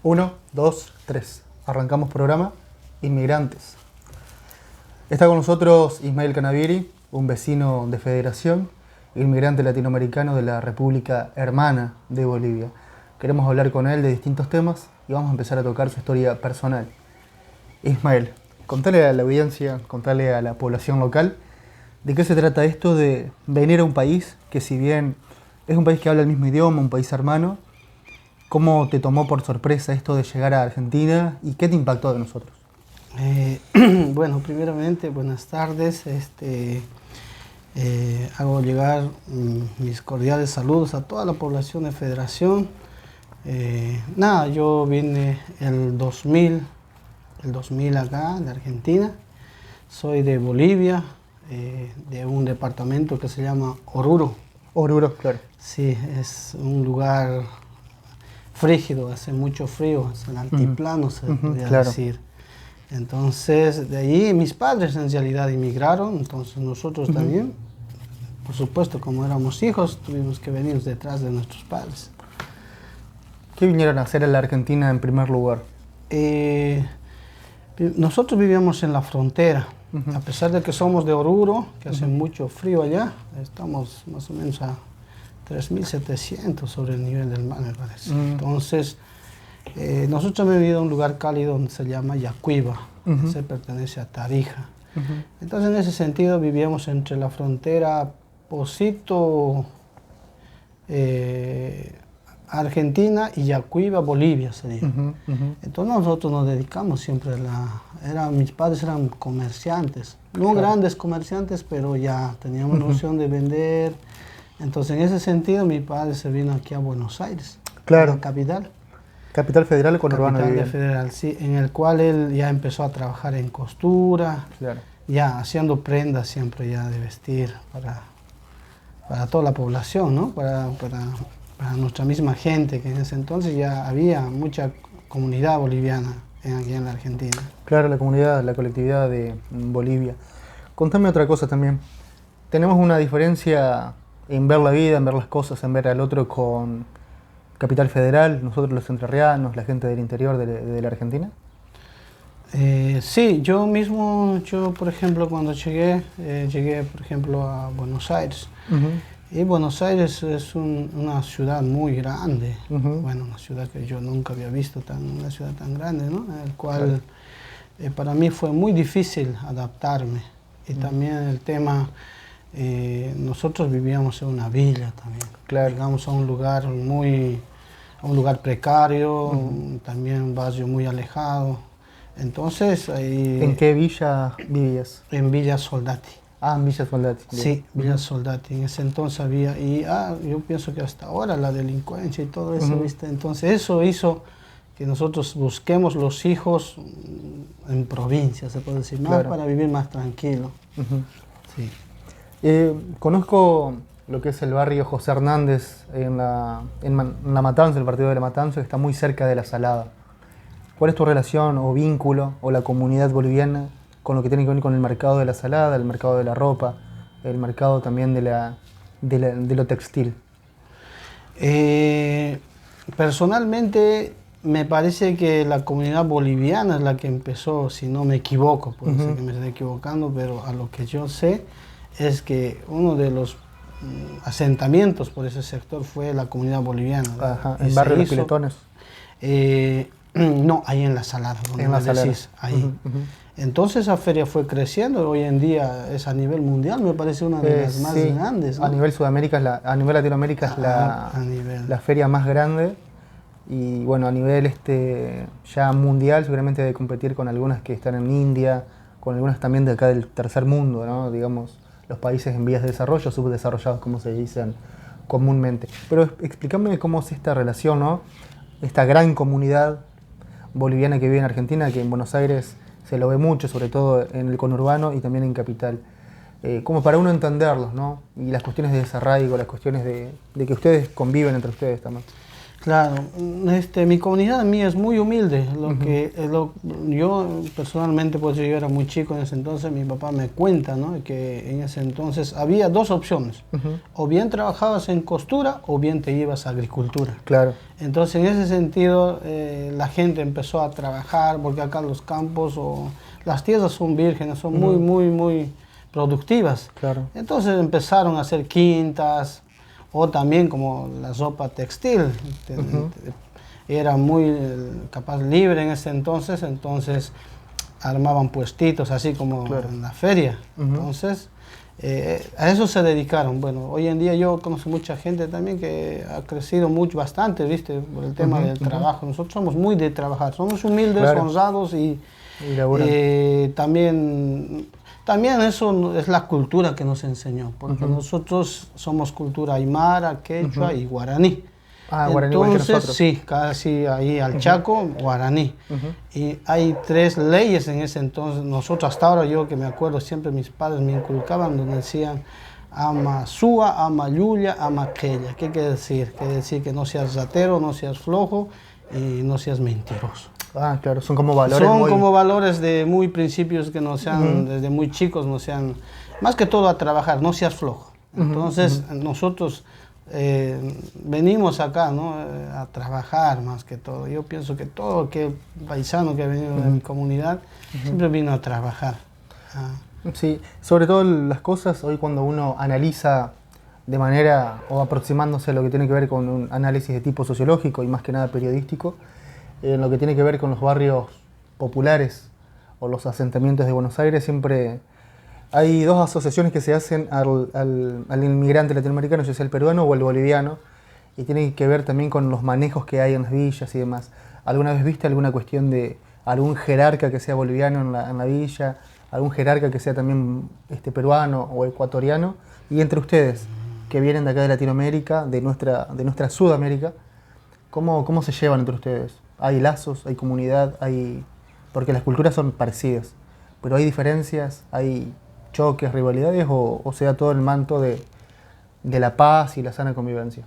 Uno, dos, tres. Arrancamos programa Inmigrantes. Está con nosotros Ismael Canaviri, un vecino de Federación, inmigrante latinoamericano de la República Hermana de Bolivia. Queremos hablar con él de distintos temas y vamos a empezar a tocar su historia personal. Ismael, contale a la audiencia, contale a la población local, ¿de qué se trata esto de venir a un país que, si bien es un país que habla el mismo idioma, un país hermano, cómo te tomó por sorpresa esto de llegar a Argentina y qué te impactó de nosotros? Bueno, primeramente, buenas tardes. Hago llegar mis cordiales saludos a toda la población de Federación. Yo vine el 2000 acá, de Argentina. Soy de Bolivia, de un departamento que se llama Oruro. Oruro, claro. Sí, es un lugar frígido, hace mucho frío, es el altiplano, se podría decir. Entonces, de ahí mis padres en realidad emigraron, entonces nosotros también, por supuesto, como éramos hijos, tuvimos que venir detrás de nuestros padres. ¿Qué vinieron a hacer en la Argentina en primer lugar? Nosotros vivíamos en la frontera, a pesar de que somos de Oruro, que hace mucho frío allá, estamos más o menos a 3.700 sobre el nivel del mar, me parece. Entonces, nosotros hemos vivido en un lugar cálido donde se llama Yacuiba, se pertenece a Tarija. Entonces, en ese sentido, vivíamos entre la frontera Pocito, Argentina y Yacuiba, Bolivia sería. Entonces, nosotros nos dedicamos siempre mis padres eran comerciantes, no grandes comerciantes, pero ya teníamos noción de vender. Entonces, en ese sentido, mi padre se vino aquí a Buenos Aires, claro, la capital. Capital Federal con Urbano. Capital Federal, sí, en el cual él ya empezó a trabajar en costura, ya haciendo prendas siempre ya de vestir para toda la población, ¿no? Para nuestra misma gente, que en ese entonces ya había mucha comunidad boliviana aquí en la Argentina. Claro, la comunidad, la colectividad de Bolivia. Contame otra cosa también. Tenemos una diferencia en ver la vida, en ver las cosas, en ver al otro con Capital Federal, nosotros los entrerrianos, la gente del interior de la Argentina. Sí, yo por ejemplo, cuando llegué por ejemplo a Buenos Aires. Y Buenos Aires es una ciudad muy grande, bueno, una ciudad que yo nunca había visto, una ciudad tan grande, ¿no? En el cual para mí fue muy difícil adaptarme. Y también el tema, nosotros vivíamos en una villa también, llegamos a un lugar precario, también un barrio muy alejado. Entonces ahí... ¿En qué villa vivías? En Villa Soldati. Ah, en Villa Soldati. Sí, Villa Soldati. En ese entonces había, yo pienso que hasta ahora la delincuencia y todo eso, ¿viste? Entonces eso hizo que nosotros busquemos los hijos en provincia, se puede decir, más para vivir más tranquilo. Sí. Conozco lo que es el barrio José Hernández en La Matanza, el partido de La Matanza, que está muy cerca de La Salada. ¿Cuál es tu relación o vínculo o la comunidad boliviana con lo que tiene que ver con el mercado de La Salada, el mercado de la ropa, el mercado también de lo textil? Personalmente me parece que la comunidad boliviana es la que empezó, si no me equivoco, puede ser que me esté equivocando, pero a lo que yo sé es que uno de los asentamientos por ese sector fue la comunidad boliviana. Ajá, ¿en barrio Los Piletones? No, ahí en La Salada, donde me decís, ahí. Entonces esa feria fue creciendo, hoy en día es a nivel mundial, me parece una de las más grandes, ¿no? A nivel Sudamérica, a nivel Latinoamérica es la feria más grande, y bueno, a nivel ya mundial seguramente debe competir con algunas que están en India, con algunas también de acá del tercer mundo, ¿no? Digamos, los países en vías de desarrollo, subdesarrollados como se dicen comúnmente. Pero explícame cómo es esta relación, ¿no? Esta gran comunidad boliviana que vive en Argentina, que en Buenos Aires se lo ve mucho, sobre todo en el conurbano y también en Capital. Como para uno entenderlos, ¿no? Y las cuestiones de desarraigo, las cuestiones de que ustedes conviven entre ustedes también. Claro, mi comunidad mía es muy humilde. Yo personalmente, pues yo era muy chico en ese entonces, mi papá me cuenta, ¿no? Que en ese entonces había dos opciones. O bien trabajabas en costura o bien te ibas a agricultura. Claro. Entonces en ese sentido la gente empezó a trabajar porque acá los campos o las tierras son vírgenes, son muy productivas. Claro. Entonces empezaron a hacer quintas, o también como la ropa textil, era muy capaz libre en ese entonces armaban puestitos así como en la feria. Entonces a eso se dedicaron. Bueno, hoy en día yo conozco mucha gente también que ha crecido bastante, ¿viste? Por el tema del trabajo. Nosotros somos muy de trabajar, somos humildes, honrados y también eso es la cultura que nos enseñó, porque nosotros somos cultura aymara, quechua y guaraní. Guaraní. Entonces, sí, casi ahí al Chaco, guaraní. Y hay 3 leyes en ese entonces. Nosotros hasta ahora, yo que me acuerdo, siempre mis padres me inculcaban donde decían ama sua, ama yuya, ama quella. ¿Qué quiere decir? Quiere decir que no seas ratero, no seas flojo y no seas mentiroso. Claro, son como valores. Como valores de muy principios que no sean, desde muy chicos, no sean, más que todo a trabajar, no seas flojo. Entonces, nosotros venimos acá, ¿no? A trabajar más que todo. Yo pienso que todo aquel paisano que ha venido de mi comunidad siempre vino a trabajar. Sí, sobre todo las cosas, hoy cuando uno analiza de manera o aproximándose a lo que tiene que ver con un análisis de tipo sociológico y más que nada periodístico, en lo que tiene que ver con los barrios populares o los asentamientos de Buenos Aires, siempre hay 2 asociaciones que se hacen al inmigrante latinoamericano, ya sea el peruano o el boliviano, y tiene que ver también con los manejos que hay en las villas y demás. ¿Alguna vez viste alguna cuestión de algún jerarca que sea boliviano en la villa, algún jerarca que sea también peruano o ecuatoriano? Y entre ustedes, que vienen de acá de Latinoamérica, de nuestra Sudamérica, ¿cómo se llevan entre ustedes? ¿Hay lazos, hay comunidad, porque las culturas son parecidas, pero hay diferencias, hay choques, rivalidades o sea todo el manto de la paz y la sana convivencia?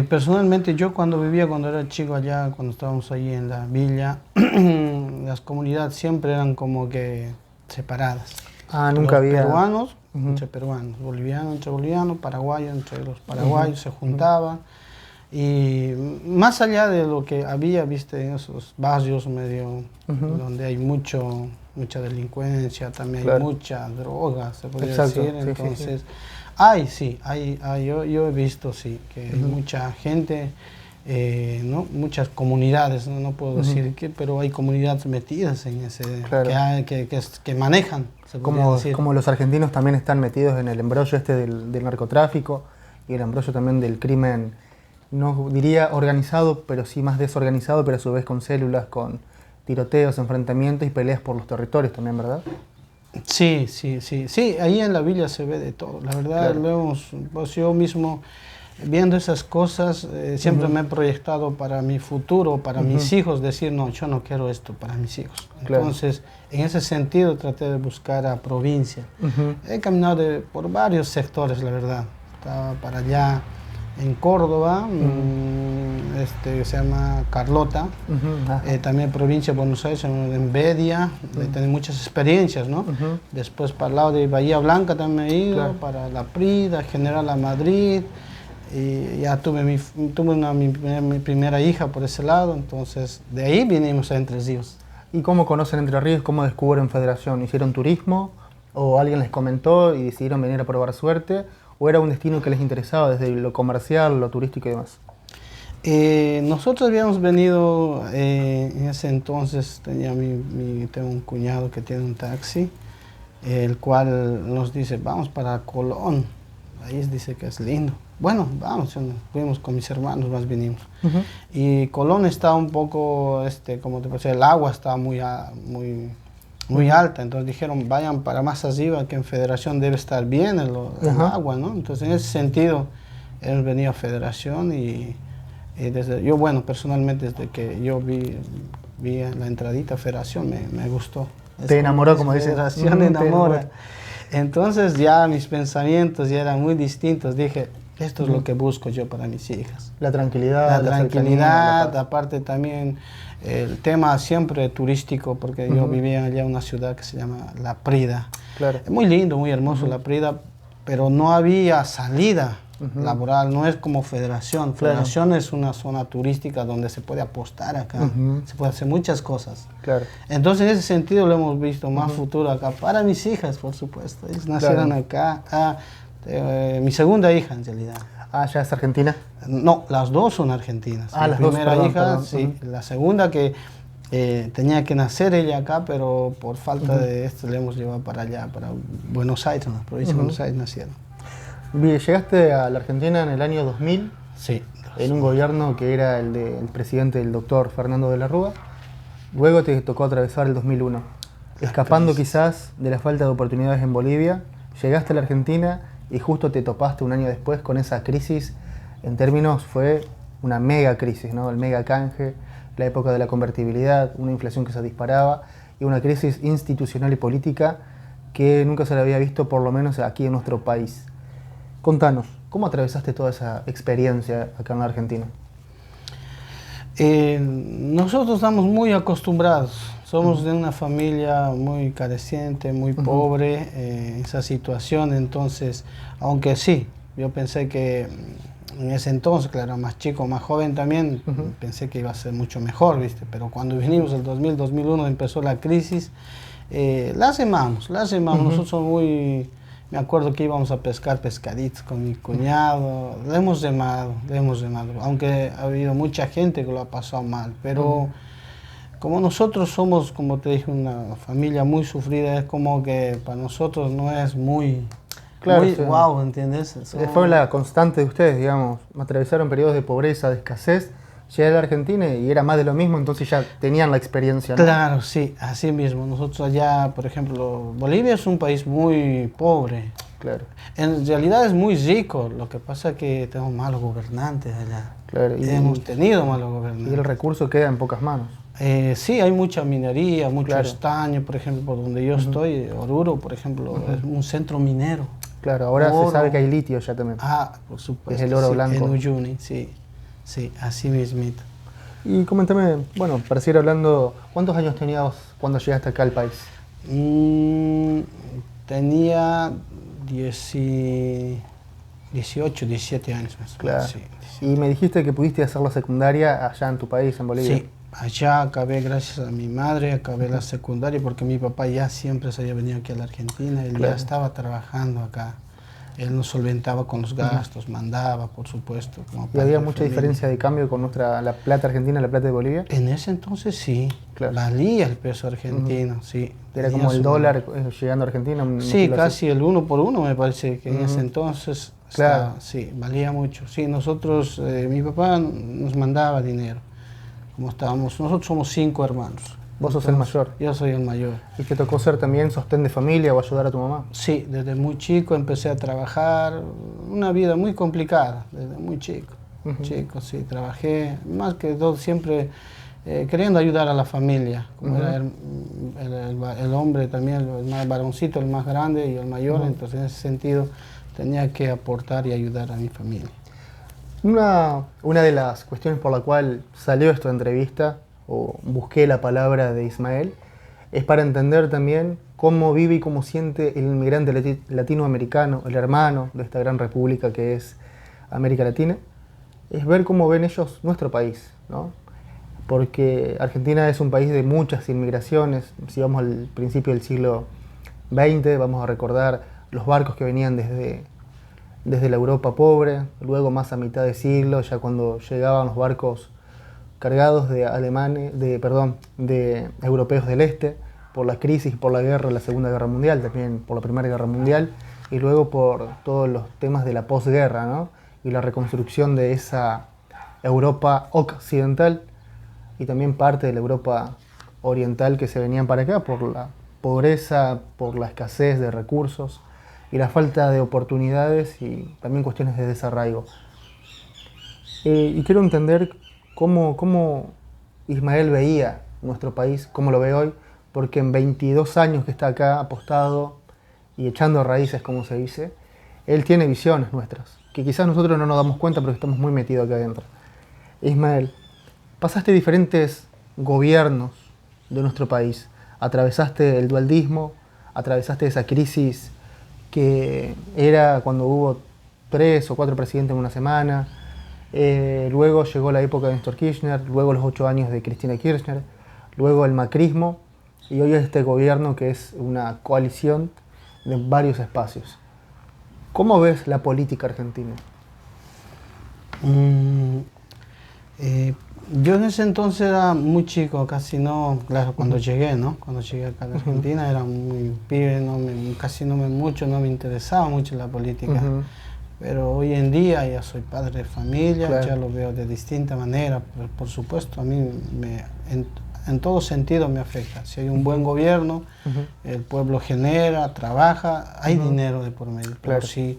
Personalmente yo cuando era chico allá, cuando estábamos ahí en la villa, las comunidades siempre eran como que separadas. Nunca había... Peruanos entre peruanos, bolivianos entre bolivianos, paraguayos entre los paraguayos se juntaban. Y más allá de lo que había, viste, en esos barrios medio donde hay mucha delincuencia, también hay mucha droga, se podría decir. Entonces, yo he visto, sí, que hay mucha gente, ¿no? Muchas comunidades, no puedo decir qué, pero hay comunidades metidas en ese, que manejan, se podría decir. Como los argentinos también están metidos en el embrollo del narcotráfico y el embrollo también del crimen, no diría organizado, pero sí más desorganizado, pero a su vez con células, con tiroteos, enfrentamientos y peleas por los territorios también, ¿verdad? Sí, ahí en la villa se ve de todo, la verdad, pues yo mismo viendo esas cosas siempre me he proyectado para mi futuro, para mis hijos, decir, no, yo no quiero esto para mis hijos. Entonces, en ese sentido traté de buscar a provincia. He caminado por varios sectores, la verdad, estaba para allá. En Córdoba, se llama Carlota, también provincia de Buenos Aires, en Bedia, tengo muchas experiencias, ¿no? Después para el lado de Bahía Blanca también he ido, para La Prida, General a Madrid, y ya tuve mi primera hija por ese lado, entonces de ahí vinimos a Entre Ríos. ¿Y cómo conocen Entre Ríos? ¿Cómo descubren Federación? ¿Hicieron turismo o alguien les comentó y decidieron venir a probar suerte? ¿O era un destino que les interesaba desde lo comercial, lo turístico y demás? Nosotros habíamos venido, en ese entonces tengo un cuñado que tiene un taxi, el cual nos dice, vamos para Colón, ahí dice que es lindo. Bueno, vamos, fuimos con mis hermanos, más vinimos. Y Colón está un poco, como te decía, el agua está muy alta, entonces dijeron vayan para más arriba, que en Federación debe estar bien el agua, ¿no? Entonces en ese sentido hemos venido a Federación y yo, bueno, personalmente desde que yo vi la entradita a Federación me gustó. Te enamoró, como dices. Federación enamora. Entonces ya mis pensamientos ya eran muy distintos, dije, Esto es lo que busco yo para mis hijas. La tranquilidad. La cercanía, tranquilidad, aparte también el tema siempre turístico, porque yo vivía allá en una ciudad que se llama La Prida. Claro. Es muy lindo, muy hermoso La Prida, pero no había salida laboral, no es como Federación. Federación es una zona turística donde se puede apostar acá, se puede hacer muchas cosas. Claro. Entonces, en ese sentido lo hemos visto más futuro acá, para mis hijas, por supuesto. Ellas nacieron acá. Mi segunda hija, en realidad. Ah, ¿ya es argentina? No, las dos son argentinas. Ah, la primera hija, sí. La segunda que tenía que nacer ella acá, pero por falta de esto le hemos llevado para allá, para Buenos Aires, en la provincia de Buenos Aires nacieron. Bien, llegaste a la Argentina en el año 2000, sí, en un gobierno que era el del presidente, el doctor Fernando de la Rúa. Luego te tocó atravesar el 2001. Escapando quizás de la falta de oportunidades en Bolivia, llegaste a la Argentina y justo te topaste un año después con esa crisis. En términos fue una mega crisis, ¿no? El mega canje, la época de la convertibilidad, una inflación que se disparaba y una crisis institucional y política que nunca se la había visto, por lo menos aquí en nuestro país. Contanos, ¿cómo atravesaste toda esa experiencia acá en la Argentina? Nosotros estamos muy acostumbrados, somos de una familia muy careciente, muy pobre, esa situación. Entonces, aunque sí, yo pensé que en ese entonces, claro, más chico, más joven también, pensé que iba a ser mucho mejor, ¿viste? Pero cuando vinimos el 2000, 2001, empezó la crisis, la hacemos. Nosotros somos muy... Me acuerdo que íbamos a pescar pescaditos con mi cuñado, le hemos remado, aunque ha habido mucha gente que lo ha pasado mal, pero como nosotros somos, como te dije, una familia muy sufrida, es como que para nosotros no es muy, claro, muy wow, ¿entiendes? Fue la constante de ustedes, digamos, atravesaron periodos de pobreza, de escasez. Llegué a la Argentina y era más de lo mismo, entonces ya tenían la experiencia, ¿no? Claro, sí, así mismo. Nosotros allá, por ejemplo, Bolivia es un país muy pobre. Claro. En realidad es muy rico, lo que pasa es que tenemos malos gobernantes allá. Claro, Hemos tenido malos gobernantes. Y el recurso queda en pocas manos. Sí, hay mucha minería, mucho estaño, por ejemplo, por donde yo estoy, Oruro, por ejemplo, es un centro minero. Claro, ahora se sabe que hay litio ya también. Ah, por supuesto. Es el oro blanco. En Uyuni, sí. Sí, así mismito. Y coméntame, bueno, para seguir hablando, ¿cuántos años tenías cuando llegaste acá al país? Tenía 18, 17 años más. Claro. Sí, y me dijiste que pudiste hacer la secundaria allá en tu país, en Bolivia. Sí, allá acabé, gracias a mi madre, acabé la secundaria porque mi papá ya siempre se había venido aquí a la Argentina, él ya estaba trabajando acá. Él nos solventaba con los gastos, mandaba, por supuesto. ¿Y había mucha diferencia de cambio con la plata argentina y la plata de Bolivia? En ese entonces sí, valía el peso argentino, sí. Era como el dólar llegando a Argentina. Sí, casi el 1 por 1 me parece que en ese entonces sí, valía mucho. Sí, nosotros, mi papá nos mandaba dinero, como estábamos, nosotros somos 5 hermanos. ¿Vos sos el mayor? Yo soy el mayor. ¿Y te tocó ser también sostén de familia o ayudar a tu mamá? Sí, desde muy chico empecé a trabajar, una vida muy complicada, desde muy chico. Chico, sí, trabajé, más que todo siempre queriendo ayudar a la familia, como era el hombre también, el más varoncito, el más grande y el mayor, entonces en ese sentido tenía que aportar y ayudar a mi familia. Una de las cuestiones por la cual salió esta entrevista, o busqué la palabra de Ismael, es para entender también cómo vive y cómo siente el inmigrante latinoamericano, el hermano de esta gran república que es América Latina, es ver cómo ven ellos nuestro país, ¿no? Porque Argentina es un país de muchas inmigraciones. Si vamos al principio del siglo XX, vamos a recordar los barcos que venían desde la Europa pobre, luego más a mitad de siglo, ya cuando llegaban los barcos cargados de europeos del este, por la crisis, por la guerra, la Segunda Guerra Mundial, también por la Primera Guerra Mundial, y luego por todos los temas de la posguerra, ¿no? Y la reconstrucción de esa Europa occidental y también parte de la Europa oriental que se venían para acá por la pobreza, por la escasez de recursos y la falta de oportunidades y también cuestiones de desarraigo. Y quiero entender cómo Ismael veía nuestro país, cómo lo ve hoy, porque en 22 años que está acá apostado y echando raíces, como se dice, él tiene visiones nuestras. que quizás nosotros no nos damos cuenta porque estamos muy metidos acá adentro. Ismael, pasaste diferentes gobiernos de nuestro país, atravesaste el dualdismo, atravesaste esa crisis que era cuando hubo 3 o 4 presidentes en una semana, luego llegó la época de Néstor Kirchner, luego los 8 años de Cristina Kirchner, luego el macrismo y hoy este gobierno que es una coalición de varios espacios. ¿Cómo ves la política argentina? Yo en ese entonces era muy chico, casi no, claro, cuando llegué, ¿no? Cuando llegué acá a la Argentina era muy pibe, casi no me interesaba mucho la política. Pero hoy en día ya soy padre de familia, claro, ya lo veo de distinta manera. Por supuesto, a mí en todo sentido me afecta. Si hay un buen gobierno, el pueblo genera, trabaja, hay dinero de por medio. Pero claro, si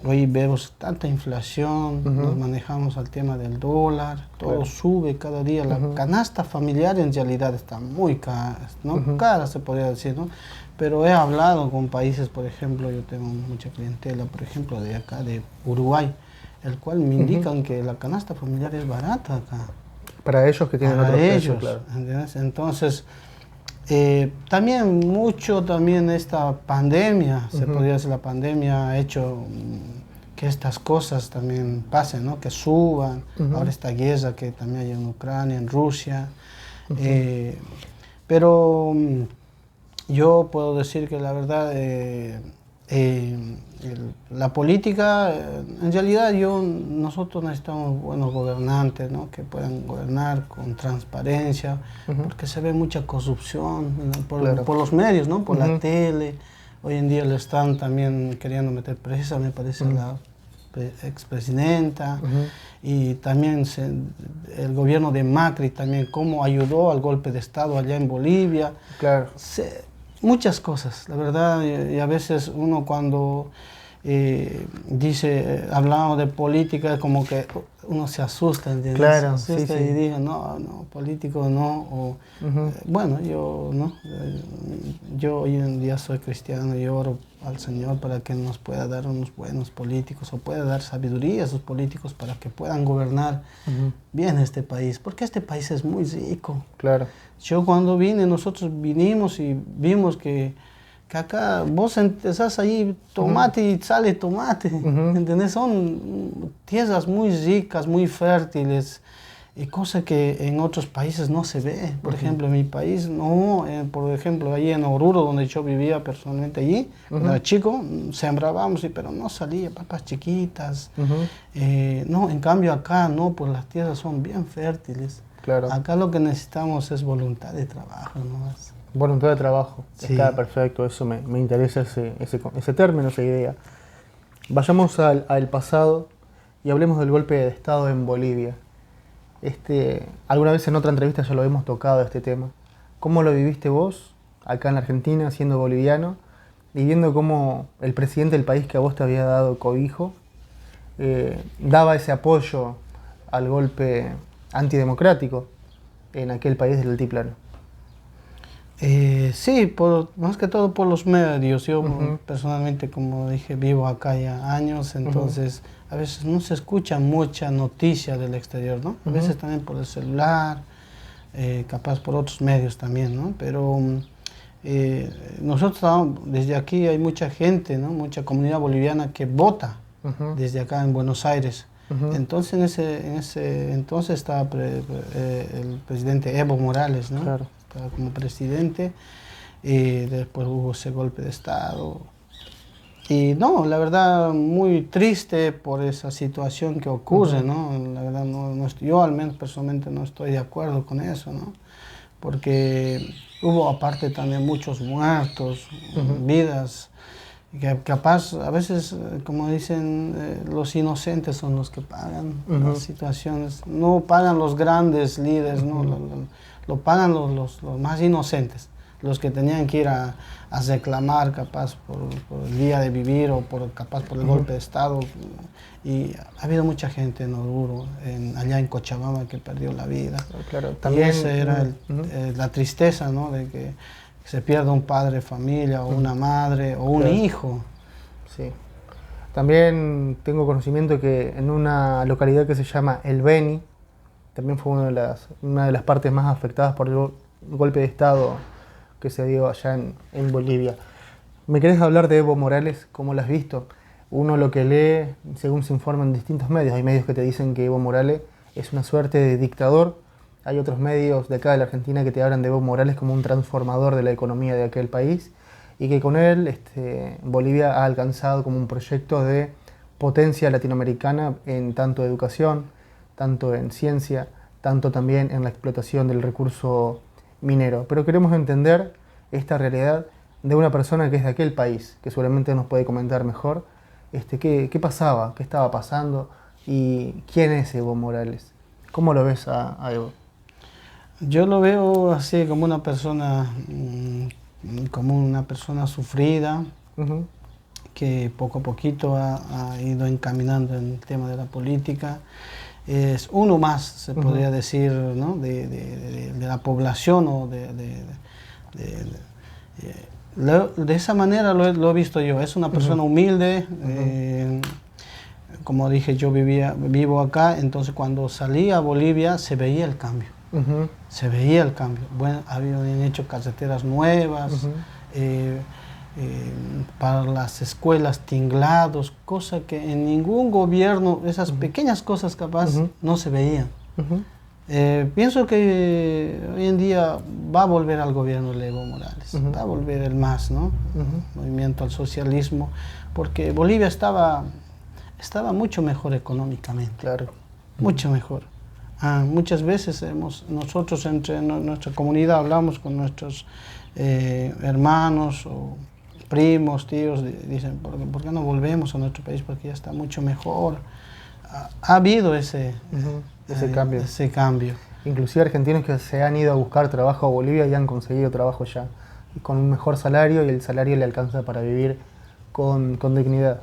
hoy vemos tanta inflación, nos manejamos al tema del dólar, todo claro, sube cada día. La canasta familiar en realidad está muy cara, ¿no? Cara se podría decir, ¿no? Pero he hablado con países, por ejemplo, yo tengo mucha clientela, por ejemplo, de acá, de Uruguay, el cual me indican que la canasta familiar es barata acá. Para ellos que tienen otros precios, claro. ¿Entiendes? Entonces, también esta pandemia, se podría decir, la pandemia ha hecho que estas cosas también pasen, ¿no? Que suban. Ahora esta guerra que también hay en Ucrania, en Rusia. Pero yo puedo decir que la verdad, la política, en realidad nosotros necesitamos buenos gobernantes, ¿no? Que puedan gobernar con transparencia, porque se ve mucha corrupción, ¿no? Por los medios, ¿no? Por la tele. Hoy en día le están también queriendo meter presa, me parece, la expresidenta. Y también el gobierno de Macri también, cómo ayudó al golpe de Estado allá en Bolivia. Claro. Muchas cosas, la verdad, y a veces uno cuando hablamos de política, como que uno se asusta, ¿entiendes? Claro, se asusta, sí. Y dice, no, político no. Bueno, yo hoy en día soy cristiano y oro al Señor para que nos pueda dar unos buenos políticos o pueda dar sabiduría a sus políticos para que puedan gobernar bien este país, porque este país es muy rico. Claro. Yo cuando nosotros vinimos y vimos que acá vos estás ahí tomate y sale tomate, ¿entendés? Son tierras muy ricas, muy fértiles, y cosa que en otros países no se ve. Por ejemplo, en mi país no, por ejemplo, ahí en Oruro, donde yo vivía personalmente allí, cuando era chico, sembrábamos, pero no salía papas chiquitas. No, en cambio acá no, pues las tierras son bien fértiles. Claro. Acá lo que necesitamos es voluntad de trabajo nomás. Voluntad de trabajo, sí. Está perfecto, eso me interesa ese término, esa idea. Vayamos al pasado y hablemos del golpe de Estado en Bolivia. Alguna vez en otra entrevista ya lo hemos tocado este tema. ¿Cómo lo viviste vos acá en la Argentina, siendo boliviano, y viendo cómo el presidente del país que a vos te había dado cobijo daba ese apoyo al golpe antidemocrático en aquel país del altiplano? Sí, más que todo por los medios. Yo personalmente, como dije, vivo acá ya años, entonces a veces no se escucha mucha noticia del exterior, ¿no? A veces también por el celular, capaz por otros medios también, ¿no? Pero nosotros desde aquí hay mucha gente, ¿no? Mucha comunidad boliviana que vota desde acá en Buenos Aires. Entonces en ese entonces estaba el presidente Evo Morales, ¿no? Claro. Estaba como presidente, y después hubo ese golpe de Estado. Y no, la verdad, muy triste por esa situación que ocurre, ¿no? La verdad, yo al menos personalmente no estoy de acuerdo con eso, ¿no? Porque hubo aparte también muchos muertos, vidas, que capaz, a veces, como dicen, los inocentes son los que pagan las situaciones. No pagan los grandes líderes, ¿no? Lo pagan los más inocentes, los que tenían que ir a reclamar capaz por el día de vivir o capaz por el golpe de Estado. Y ha habido mucha gente en Oruro, allá en Cochabamba, que perdió la vida. Claro, también, y esa era la tristeza, ¿no? De que se pierda un padre de familia o una madre o un hijo. Sí. También tengo conocimiento que en una localidad que se llama El Beni, también fue una de las partes más afectadas por el golpe de Estado que se dio allá en Bolivia. ¿Me querés hablar de Evo Morales? ¿Cómo lo has visto? Uno lo que lee, según se informa en distintos medios, hay medios que te dicen que Evo Morales es una suerte de dictador, hay otros medios de acá de la Argentina que te hablan de Evo Morales como un transformador de la economía de aquel país, y que con él Bolivia ha alcanzado como un proyecto de potencia latinoamericana en tanto educación, tanto en ciencia, tanto también en la explotación del recurso minero. Pero queremos entender esta realidad de una persona que es de aquel país, que seguramente nos puede comentar mejor qué pasaba, qué estaba pasando y quién es Evo Morales. ¿Cómo lo ves a Evo? Yo lo veo así como una persona sufrida, que poco a poquito ha ido encaminando en el tema de la política. Es uno más, se podría decir, ¿no? de la población, o de esa manera lo he visto yo. Es una persona humilde. Como dije, yo vivo acá, entonces cuando salí a Bolivia se veía el cambio. Se veía el cambio. Bueno, habían hecho carreteras nuevas, para las escuelas tinglados, cosa que en ningún gobierno, esas pequeñas cosas capaz no se veían. Pienso que hoy en día va a volver al gobierno de Evo Morales, va a volver el MAS, ¿no? Movimiento al socialismo, porque Bolivia estaba mucho mejor económicamente. Claro. Mucho mejor. Muchas veces nosotros entre nuestra comunidad hablamos con nuestros hermanos o primos, tíos, dicen, ¿por qué no volvemos a nuestro país? Porque ya está mucho mejor. Ha habido ese cambio. Inclusive argentinos que se han ido a buscar trabajo a Bolivia y han conseguido trabajo ya, y con un mejor salario, y el salario le alcanza para vivir con dignidad.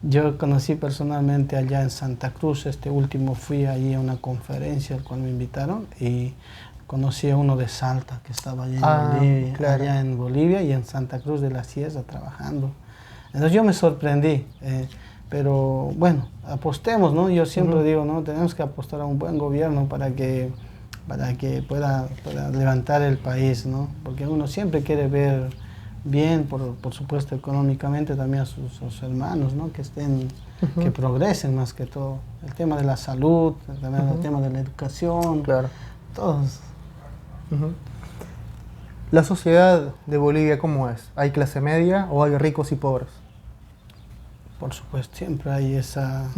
Yo conocí personalmente allá en Santa Cruz, último fui allí a una conferencia al cual me invitaron, y conocí a uno de Salta que estaba allá en Bolivia y en Santa Cruz de la Sierra trabajando. Entonces yo me sorprendí, pero bueno, apostemos, ¿no? Yo siempre digo, ¿no? Tenemos que apostar a un buen gobierno para que pueda levantar el país, ¿no? Porque uno siempre quiere ver bien, por supuesto, económicamente también a sus hermanos, ¿no? Que progresen más que todo. El tema de la salud, también el tema de la educación, todos. ¿La sociedad de Bolivia cómo es? ¿Hay clase media o hay ricos y pobres? Por supuesto, siempre hay esa...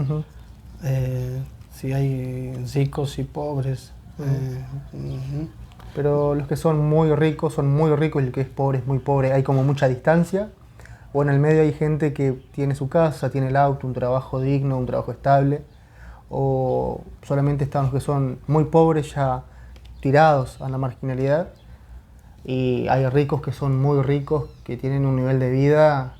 sí hay ricos y pobres. Pero los que son muy ricos, y el que es pobre es muy pobre. ¿Hay como mucha distancia? ¿O en el medio hay gente que tiene su casa, tiene el auto, un trabajo digno, un trabajo estable? ¿O solamente están los que son muy pobres ya tirados a la marginalidad? Y hay ricos que son muy ricos, que tienen un nivel de vida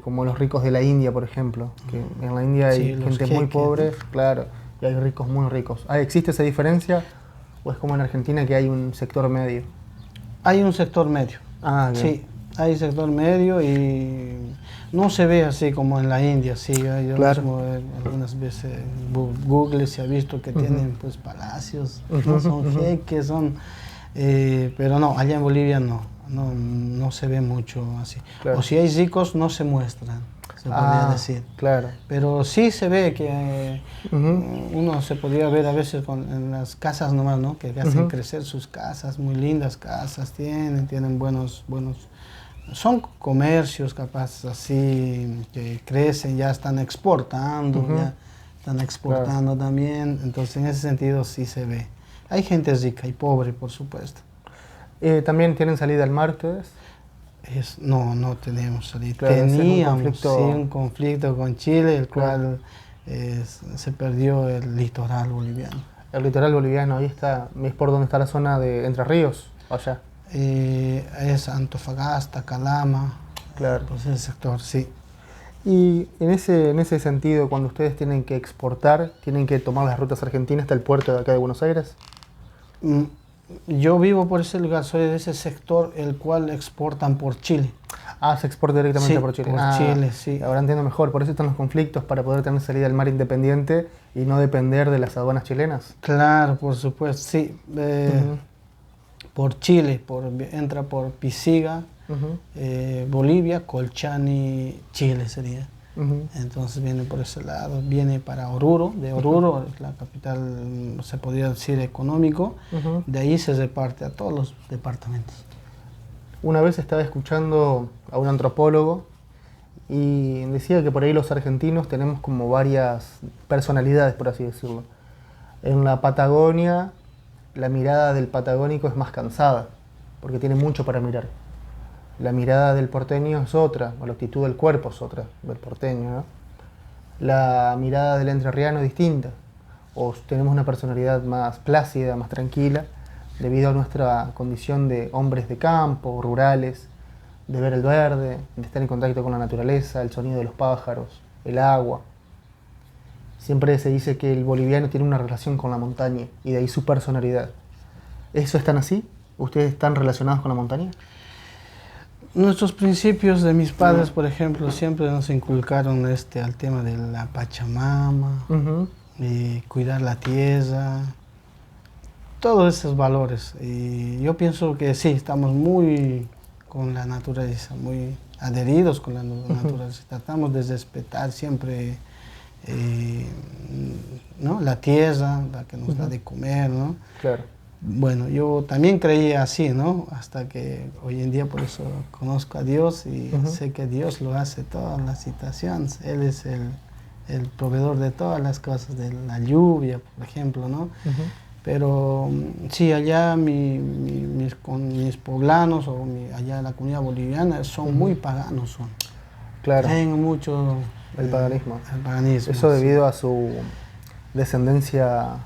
como los ricos de la India, por ejemplo. Que en la India hay gente muy pobre, claro, y hay ricos muy ricos. ¿Existe esa diferencia? ¿O es como en Argentina que hay un sector medio? Hay un sector medio. Bien. Sí, hay sector medio y no se ve así como en la India. Sí, yo mismo algunas veces en Google se ha visto que tienen pues palacios, no son jeques, pero no, allá en Bolivia no se ve mucho así. O si hay ricos no se muestran, se podría decir. Claro. Pero sí se ve que uno se podría ver a veces en las casas nomás, ¿no? Que hacen crecer sus casas, muy lindas casas tienen buenos, son comercios capaz así que crecen, ya están exportando, también, entonces en ese sentido sí se ve. Hay gente rica y pobre, por supuesto. ¿También tienen salida al mar ustedes? No tenemos salida. Claro, teníamos un conflicto con Chile, el cual se perdió el litoral boliviano. El litoral boliviano, ahí está, es por donde está la zona de Entre Ríos, allá. Es Antofagasta, Calama, claro. Pues ese sector, sí. Y en ese sentido, cuando ustedes tienen que exportar, ¿tienen que tomar las rutas argentinas hasta el puerto de acá de Buenos Aires? Yo vivo por ese lugar, soy de ese sector el cual exportan por Chile. Ah, se exporta directamente Sí, por Chile. por Chile, sí. Ahora entiendo mejor, por eso están los conflictos, para poder tener salida al mar independiente y no depender de las aduanas chilenas. Claro, por supuesto, sí. Por Chile, entra por Pisiga, Bolivia, Colchani, Chile sería. Entonces viene por ese lado, viene para Oruro, de Oruro, es la capital, se podría decir, económico, de ahí se reparte a todos los departamentos. Una vez estaba escuchando a un antropólogo y decía que por ahí los argentinos tenemos como varias personalidades, por así decirlo. En la Patagonia, la mirada del patagónico es más cansada, porque tiene mucho para mirar. La mirada del porteño es otra, o la actitud del cuerpo es otra, del porteño, ¿no? La mirada del entrerriano es distinta, o tenemos una personalidad más plácida, más tranquila, debido a nuestra condición de hombres de campo, rurales, de ver el verde, de estar en contacto con la naturaleza, el sonido de los pájaros, el agua. Siempre se dice que el boliviano tiene una relación con la montaña, y de ahí su personalidad. ¿Eso es tan así? ¿Ustedes están relacionados con la montaña? Nuestros principios de mis padres, por ejemplo, siempre nos inculcaron al tema de la Pachamama, de cuidar la tierra, todos esos valores. Y yo pienso que sí, estamos muy con la naturaleza, muy adheridos con la naturaleza. Tratamos de respetar siempre ¿no? La tierra, la que nos da de comer, ¿no? Claro. Bueno, yo también creía así, ¿no? Hasta que hoy en día por eso conozco a Dios y sé que Dios lo hace todas las situaciones. Él es el proveedor de todas las cosas, de la lluvia, por ejemplo, ¿no? Pero sí, allá mis poblanos o allá la comunidad boliviana son muy paganos. Son. Claro. Tienen mucho... El paganismo. El paganismo. Eso debido a su descendencia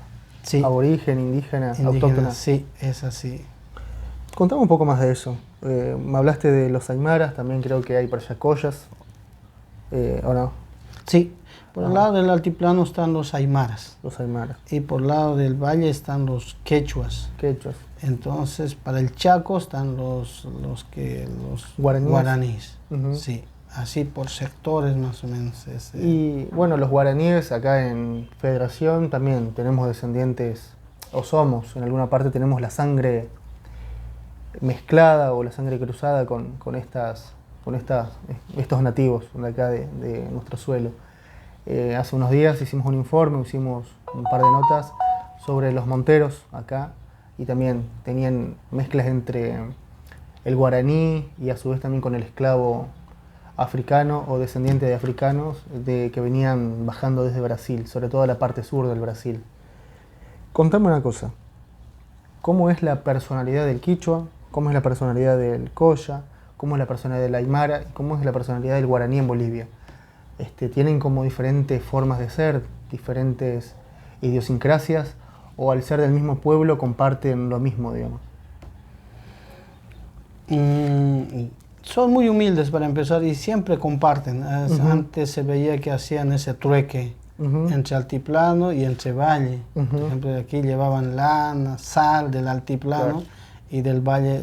aborigen, indígena, autóctona. Sí, es así. Contame un poco más de eso. Me hablaste de los aymaras, también creo que hay parayacoyas, ¿o no? Sí, por el lado del altiplano están los aymaras. Los aymaras. Y por el lado del valle están los quechuas. Quechuas. Entonces, para el Chaco están los guaraníes. Sí, así por sectores más o menos. Y bueno, los guaraníes acá en Federación también tenemos descendientes, o somos, en alguna parte tenemos la sangre mezclada o la sangre cruzada con estos nativos de acá de nuestro suelo. Hace unos días hicimos un informe, hicimos un par de notas sobre los monteros acá y también tenían mezclas entre el guaraní y a su vez también con el esclavo africano o descendiente de africanos que venían bajando desde Brasil, sobre todo la parte sur del Brasil. Contame una cosa, ¿cómo es la personalidad del quichua? ¿Cómo es la personalidad del colla? ¿Cómo es la personalidad del aymara? ¿Cómo es la personalidad del guaraní en Bolivia? ¿Tienen como diferentes formas de ser, diferentes idiosincrasias, o al ser del mismo pueblo comparten lo mismo, digamos? Son muy humildes para empezar y siempre comparten. Antes se veía que hacían ese trueque entre altiplano y entre valle. Por ejemplo, de aquí llevaban lana, sal del altiplano y del valle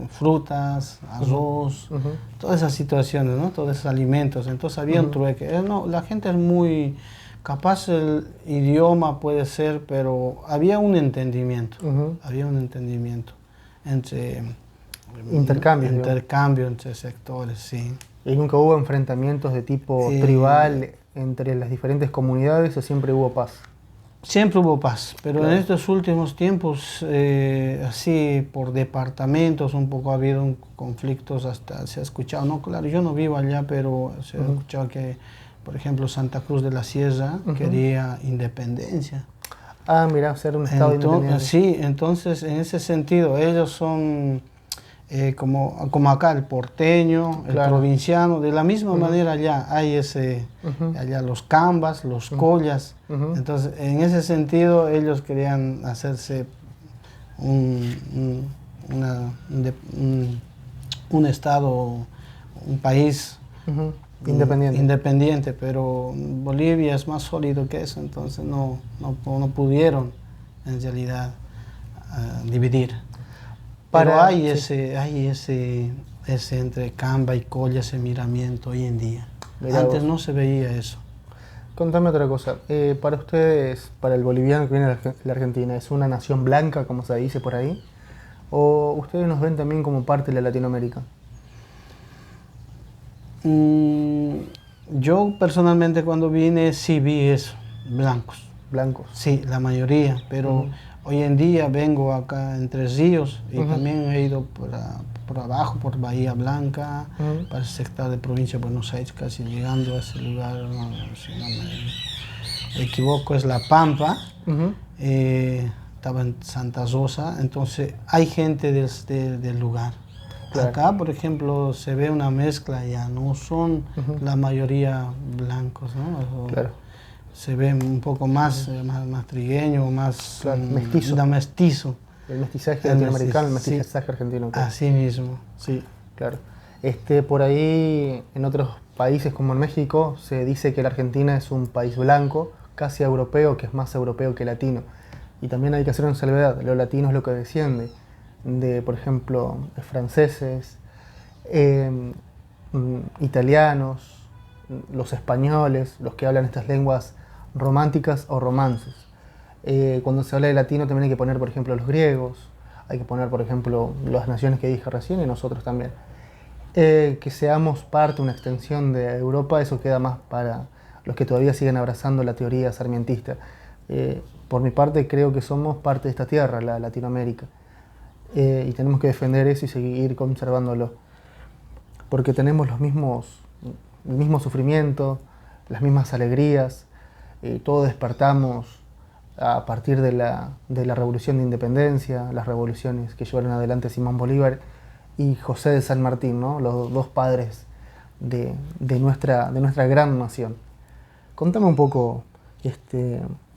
frutas, arroz, todas esas situaciones, ¿no? Todos esos alimentos. Entonces había un trueque. La gente es muy capaz, el idioma puede ser, pero había un entendimiento. Había un entendimiento entre... Intercambio entre sectores, sí. ¿Y nunca hubo enfrentamientos de tipo tribal entre las diferentes comunidades o siempre hubo paz? Siempre hubo paz, pero en estos últimos tiempos, así por departamentos, un poco ha habido conflictos, hasta se ha escuchado, no, claro, yo no vivo allá, pero se ha escuchado que, por ejemplo, Santa Cruz de la Sierra quería independencia. Ah, mira, ser un estado independiente. Sí, entonces en ese sentido, ellos son... como acá el porteño, el provinciano, de la misma manera allá hay allá los cambas, los collas. Entonces, en ese sentido, ellos querían hacerse un estado, un país independiente, pero Bolivia es más sólido que eso, entonces no pudieron en realidad dividir. Pero hay ese entre Camba y Colla, ese miramiento hoy en día. Mirá Antes vos. no se veía eso. Contame otra cosa. Para ustedes, para el boliviano que viene a la Argentina, ¿es una nación blanca, como se dice por ahí? ¿O ustedes nos ven también como parte de la Latinoamérica? Yo personalmente cuando vine sí vi eso, blancos. Blancos. Sí, la mayoría, pero hoy en día vengo acá en Tres Ríos y también he ido por abajo, por Bahía Blanca, para el sector de provincia de Buenos Aires, casi llegando a ese lugar, no, si no me equivoco, es La Pampa. Estaba en Santa Rosa, entonces hay gente del lugar. Claro. Acá, por ejemplo, se ve una mezcla, ya no son la mayoría blancos, ¿no? Claro. Se ve un poco más, más trigueño, más Claro, mestizo. mestizo. El mestizaje latinoamericano, el Sí. mestizaje argentino. Claro. Así mismo, sí. Claro. Por ahí, en otros países como en México, se dice que la Argentina es un país blanco, casi europeo, que es más europeo que latino. Y también hay que hacer una salvedad, lo latino es lo que desciende de, por ejemplo, franceses, italianos, los españoles, los que hablan estas lenguas románticas o romances. Cuando se habla de latino también hay que poner, por ejemplo, los griegos, hay que poner, por ejemplo, las naciones que dije recién y nosotros también. Que seamos parte, una extensión de Europa, eso queda más para los que todavía siguen abrazando la teoría sarmientista. Por mi parte, creo que somos parte de esta tierra, la Latinoamérica, y tenemos que defender eso y seguir conservándolo, porque tenemos el mismo sufrimiento, las mismas alegrías, todos despertamos a partir de la Revolución de Independencia, las revoluciones que llevaron adelante Simón Bolívar y José de San Martín, ¿no? Los dos padres de nuestra gran nación. Contame un poco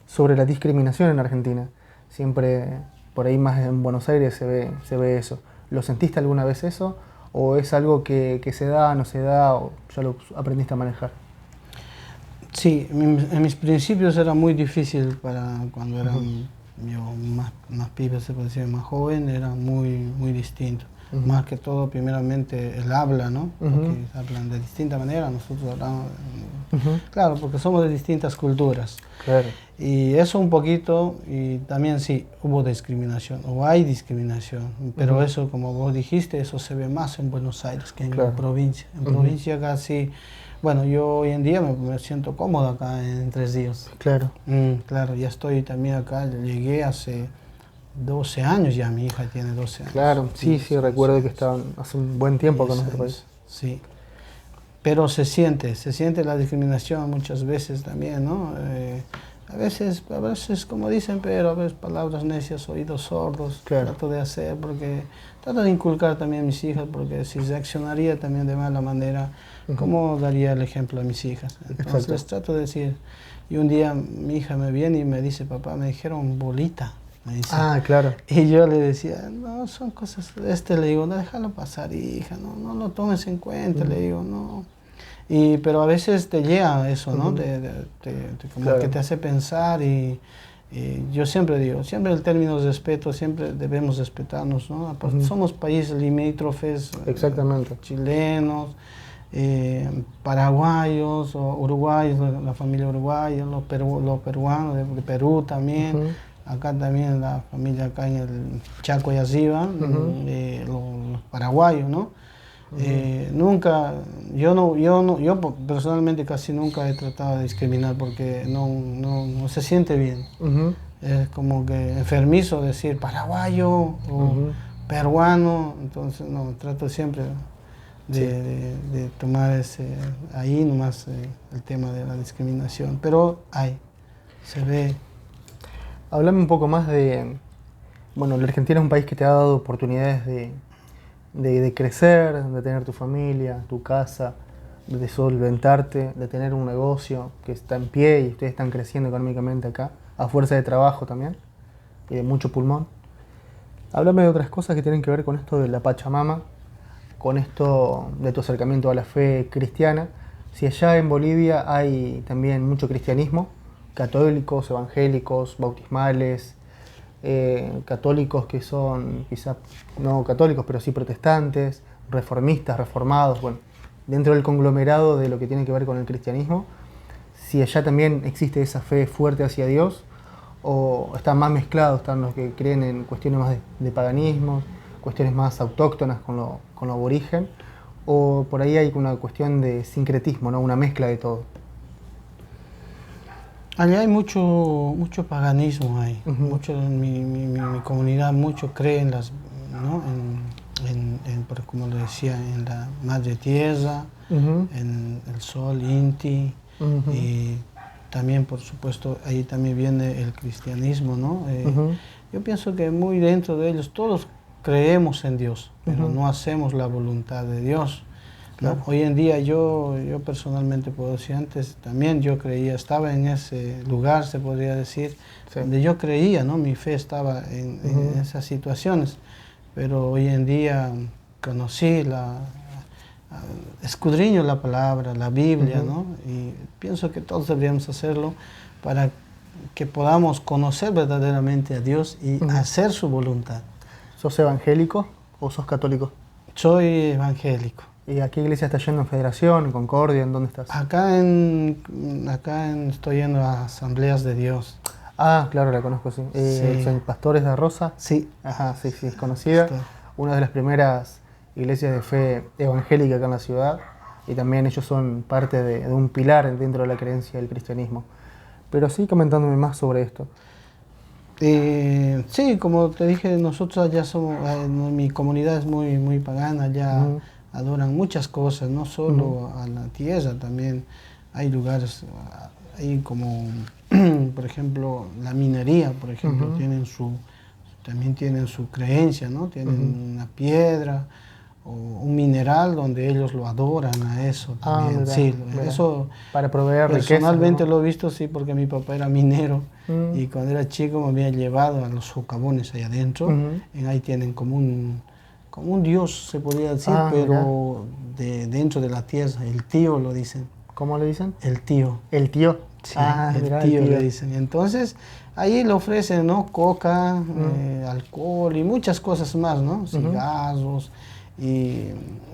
sobre la discriminación en Argentina. Siempre, por ahí más en Buenos Aires se ve eso. ¿Lo sentiste alguna vez eso? ¿O es algo que se da, no se da, o ya lo aprendiste a manejar? Sí, en mis principios era muy difícil para cuando era yo más pibe, se puede decir, más joven, era muy distinto. Más que todo, primeramente, el habla, ¿no? Porque hablan de distinta manera, nosotros hablamos, claro, porque somos de distintas culturas. Claro. Y eso un poquito, y también sí, hubo discriminación, o hay discriminación, pero eso, como vos dijiste, eso se ve más en Buenos Aires que en la provincia. En provincia casi, bueno, yo hoy en día me siento cómodo acá en Tres Ríos. Claro. Claro, ya estoy también acá, llegué hace 12 años ya, mi hija tiene 12 años. Claro, sí, recuerdo que estaban hace un buen tiempo acá en nuestro país. Sí, pero se siente la discriminación muchas veces también, ¿no? A veces, como dicen, pero a veces palabras necias, oídos sordos, trato de hacer, porque trato de inculcar también a mis hijas, porque si reaccionaría también de mala manera, ¿cómo daría el ejemplo a mis hijas? Entonces les trato de decir, y un día mi hija me viene y me dice, papá, me dijeron bolita. Me dice. Ah, claro. Y yo le decía, no, son cosas, le digo, no, déjalo pasar, hija, no lo tomes en cuenta, le digo, no. Pero a veces te llega eso, ¿no? Como que te hace pensar y yo siempre digo, siempre el término de respeto, siempre debemos respetarnos, ¿no? Somos países limítrofes, exactamente, chilenos, paraguayos, o uruguayos, la familia uruguaya, los peruanos, de Perú también. Acá también la familia acá en el Chaco y arriba, los paraguayos, ¿no? Yo personalmente casi nunca he tratado de discriminar porque no se siente bien. Es como que enfermizo decir paraguayo o peruano, entonces no, trato siempre de tomar ahí nomás el tema de la discriminación, pero se ve. Háblame un poco más bueno, la Argentina es un país que te ha dado oportunidades de crecer, de tener tu familia, tu casa, de solventarte, de tener un negocio que está en pie y ustedes están creciendo económicamente acá, a fuerza de trabajo también, y de mucho pulmón. Háblame de otras cosas que tienen que ver con esto de la Pachamama, con esto de tu acercamiento a la fe cristiana. Si allá en Bolivia hay también mucho cristianismo, católicos, evangélicos, bautismales, católicos que son quizá no católicos, pero sí protestantes, reformistas, reformados, bueno, dentro del conglomerado de lo que tiene que ver con el cristianismo, si allá también existe esa fe fuerte hacia Dios, o están más mezclados, están los que creen en cuestiones más de paganismo, cuestiones más autóctonas con lo aborigen, o por ahí hay una cuestión de sincretismo, ¿no? Una mezcla de todo. Allá hay mucho paganismo ahí. Mucho, mi comunidad mucho cree en las, ¿no? Como le decía, en la madre tierra, en el sol, Inti, y también, por supuesto, ahí también viene el cristianismo, ¿no? Yo pienso que muy dentro de ellos todos creemos en Dios, pero no hacemos la voluntad de Dios. Claro. Hoy en día yo personalmente puedo decir, antes también yo creía, estaba en ese lugar, se podría decir, donde yo creía, ¿no? Mi fe estaba en esas situaciones, pero hoy en día conocí escudriño la palabra, la Biblia, ¿no? Y pienso que todos deberíamos hacerlo para que podamos conocer verdaderamente a Dios y hacer su voluntad. ¿Sos evangélico o sos católico? Soy evangélico. ¿Y a qué iglesia estás yendo? ¿En Federación, en Concordia? ¿En dónde estás? Estoy yendo a Asambleas de Dios. Ah, claro, la conozco, sí. ¿Son pastores de Rosa? Sí. Ajá, sí, es conocida. Una de las primeras iglesias de fe evangélica acá en la ciudad. Y también ellos son parte de un pilar dentro de la creencia del cristianismo. Pero sí, comentándome más sobre esto. Sí, como te dije, nosotros allá somos, mi comunidad es muy pagana, ya adoran muchas cosas, no solo a la tierra, también hay lugares, hay como, por ejemplo, la minería, por ejemplo, también tienen su creencia, ¿no? Tienen una piedra o un mineral donde ellos lo adoran a eso también. Mira, sí, mira. eso para proveer personalmente riqueza, ¿no? lo he visto, sí, porque mi papá era minero y cuando era chico me había llevado a los socavones allá adentro. Ahí tienen como un dios, se podría decir, pero dentro de la tierra, el tío lo dicen. ¿Cómo le dicen? El tío. ¿El tío? Sí, el tío le dicen. Entonces, ahí le ofrecen, ¿no? Coca, alcohol y muchas cosas más, ¿no? Cigarros. Y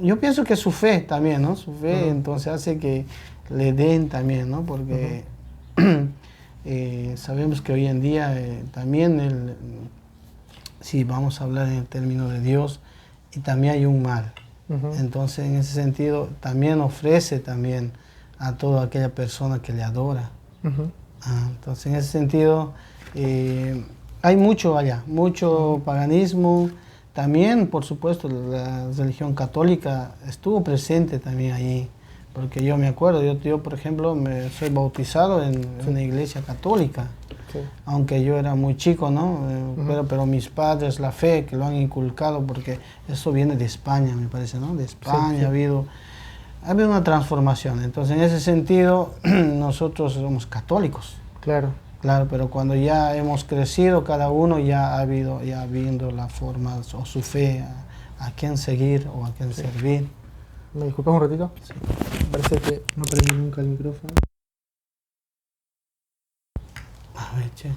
yo pienso que su fe también, ¿no? Su fe entonces hace que le den también, ¿no? Porque sabemos que hoy en día también, si vamos a hablar en el término de Dios, y también hay un mal. Entonces, en ese sentido, también ofrece también a toda aquella persona que le adora. Entonces, en ese sentido, hay mucho allá, mucho paganismo. También, por supuesto, la religión católica estuvo presente también allí, porque yo me acuerdo, yo por ejemplo, soy bautizado en una iglesia católica, aunque yo era muy chico, ¿no? Pero mis padres, la fe que lo han inculcado, porque eso viene de España, me parece, ¿no? De España ha habido una transformación. Entonces, en ese sentido, nosotros somos católicos. Claro. Claro, pero cuando ya hemos crecido, cada uno ya viendo la forma o su fe, a quién seguir o a quién servir. ¿Me disculpas un ratito? Sí. Parece que no prendí nunca el micrófono. A ver, che.